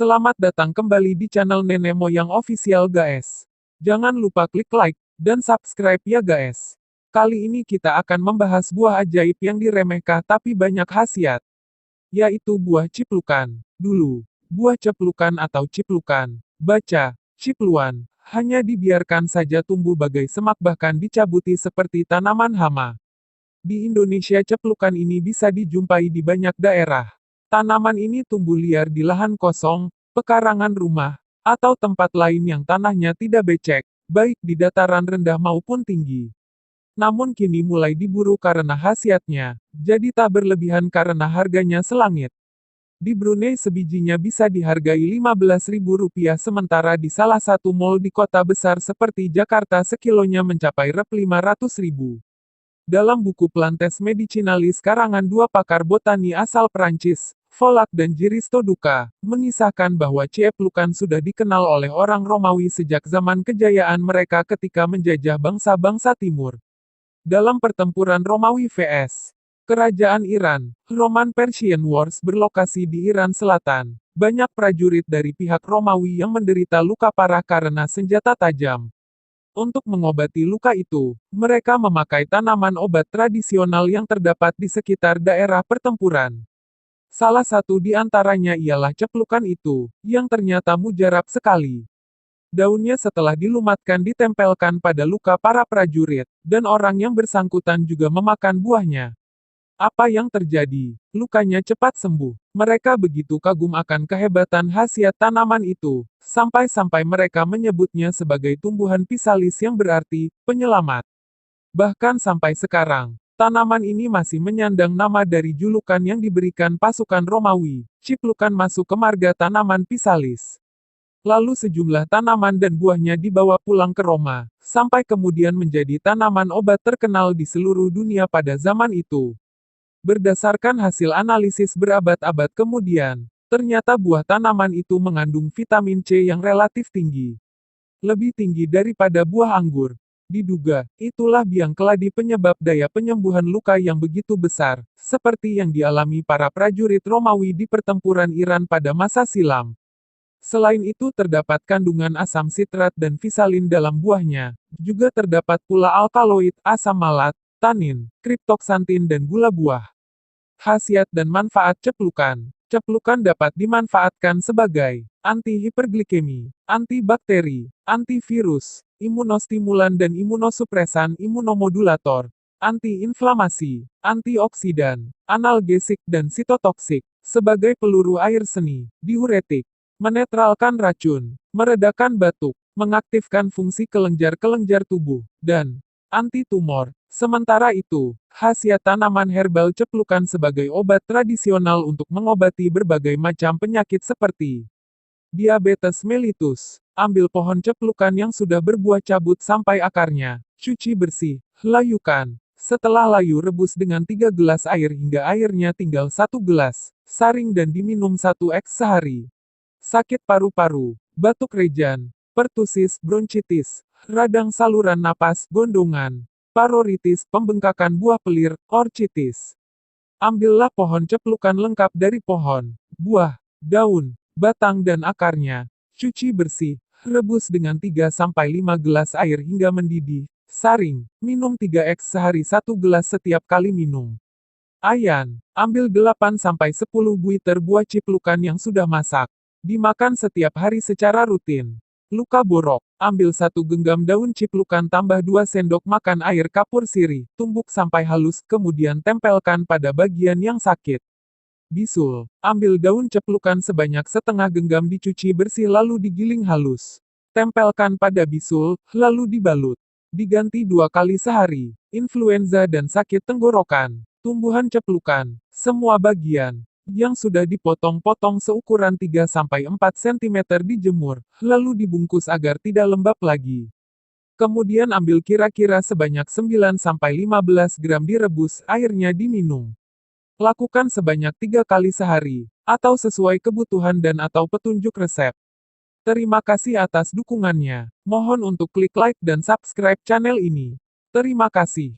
Selamat datang kembali di channel Nenek Moyang Official guys. Jangan lupa klik like dan subscribe ya guys. Kali ini kita akan membahas buah ajaib yang diremehkan tapi banyak khasiat. Yaitu buah ciplukan. Dulu, buah ceplukan atau ciplukan, baca, cipluan, hanya dibiarkan saja tumbuh bagai semak bahkan dicabuti seperti tanaman hama. Di Indonesia ceplukan ini bisa dijumpai di banyak daerah. Tanaman ini tumbuh liar di lahan kosong, pekarangan rumah, atau tempat lain yang tanahnya tidak becek, baik di dataran rendah maupun tinggi. Namun kini mulai diburu karena khasiatnya, jadi tak berlebihan karena harganya selangit. Di Brunei sebijinya bisa dihargai Rp15.000 sementara di salah satu mal di kota besar seperti Jakarta sekilonya mencapai Rp500.000. Dalam buku Plantes Medicinalis karangan dua pakar botani asal Prancis, Volak dan Jiristo Duca, mengisahkan bahwa ceplukan sudah dikenal oleh orang Romawi sejak zaman kejayaan mereka ketika menjajah bangsa-bangsa timur. Dalam pertempuran Romawi vs. Kerajaan Iran, Roman-Persian Wars berlokasi di Iran Selatan. Banyak prajurit dari pihak Romawi yang menderita luka parah karena senjata tajam. Untuk mengobati luka itu, mereka memakai tanaman obat tradisional yang terdapat di sekitar daerah pertempuran. Salah satu di antaranya ialah ceplukan itu, yang ternyata mujarab sekali. Daunnya setelah dilumatkan ditempelkan pada luka para prajurit, dan orang yang bersangkutan juga memakan buahnya. Apa yang terjadi? Lukanya cepat sembuh. Mereka begitu kagum akan kehebatan khasiat tanaman itu, sampai-sampai mereka menyebutnya sebagai tumbuhan pisalis yang berarti penyelamat. Bahkan sampai sekarang, tanaman ini masih menyandang nama dari julukan yang diberikan pasukan Romawi, ciplukan masuk ke marga tanaman pisalis. Lalu sejumlah tanaman dan buahnya dibawa pulang ke Roma, sampai kemudian menjadi tanaman obat terkenal di seluruh dunia pada zaman itu. Berdasarkan hasil analisis berabad-abad kemudian, ternyata buah tanaman itu mengandung vitamin C yang relatif tinggi. Lebih tinggi daripada buah anggur. Diduga, itulah biang keladi penyebab daya penyembuhan luka yang begitu besar, seperti yang dialami para prajurit Romawi di pertempuran Iran pada masa silam. Selain itu terdapat kandungan asam sitrat dan visalin dalam buahnya, juga terdapat pula alkaloid, asam malat, tanin, kriptoksantin dan gula buah. Khasiat dan manfaat ceplukan. Ceplukan dapat dimanfaatkan sebagai anti-hiperglikemi, antibakteri, antivirus, imunostimulan dan imunosupresan imunomodulator, anti-inflamasi, antioksidan, analgesik dan sitotoksik, sebagai peluru air seni, diuretik, menetralkan racun, meredakan batuk, mengaktifkan fungsi kelenjar-kelenjar tubuh, dan anti-tumor. Sementara itu, khasiat tanaman herbal ceplukan sebagai obat tradisional untuk mengobati berbagai macam penyakit seperti diabetes mellitus. Ambil pohon ceplukan yang sudah berbuah cabut sampai akarnya, cuci bersih, layukan. Setelah layu rebus dengan 3 gelas air hingga airnya tinggal 1 gelas, saring dan diminum 1x sehari. Sakit paru-paru, batuk rejan, pertusis, bronkitis, radang saluran napas, gondongan, paroritis, pembengkakan buah pelir, orchitis. Ambillah pohon ceplukan lengkap dari pohon, buah, daun, batang dan akarnya. Cuci bersih, rebus dengan 3-5 gelas air hingga mendidih, saring, minum 3x sehari 1 gelas setiap kali minum. Ayan, ambil 8-10 butir buah ciplukan yang sudah masak. Dimakan setiap hari secara rutin. Luka borok. Ambil 1 genggam daun ciplukan tambah 2 sendok makan air kapur sirih, tumbuk sampai halus, kemudian tempelkan pada bagian yang sakit. Bisul. Ambil daun ceplukan sebanyak setengah genggam dicuci bersih lalu digiling halus. Tempelkan pada bisul, lalu dibalut. Diganti 2 kali sehari. Influenza dan sakit tenggorokan. Tumbuhan ceplukan. Semua bagian yang sudah dipotong-potong seukuran 3-4 cm dijemur, lalu dibungkus agar tidak lembab lagi. Kemudian ambil kira-kira sebanyak 9-15 gram direbus, airnya diminum. Lakukan sebanyak 3 kali sehari, atau sesuai kebutuhan dan atau petunjuk resep. Terima kasih atas dukungannya. Mohon untuk klik like dan subscribe channel ini. Terima kasih.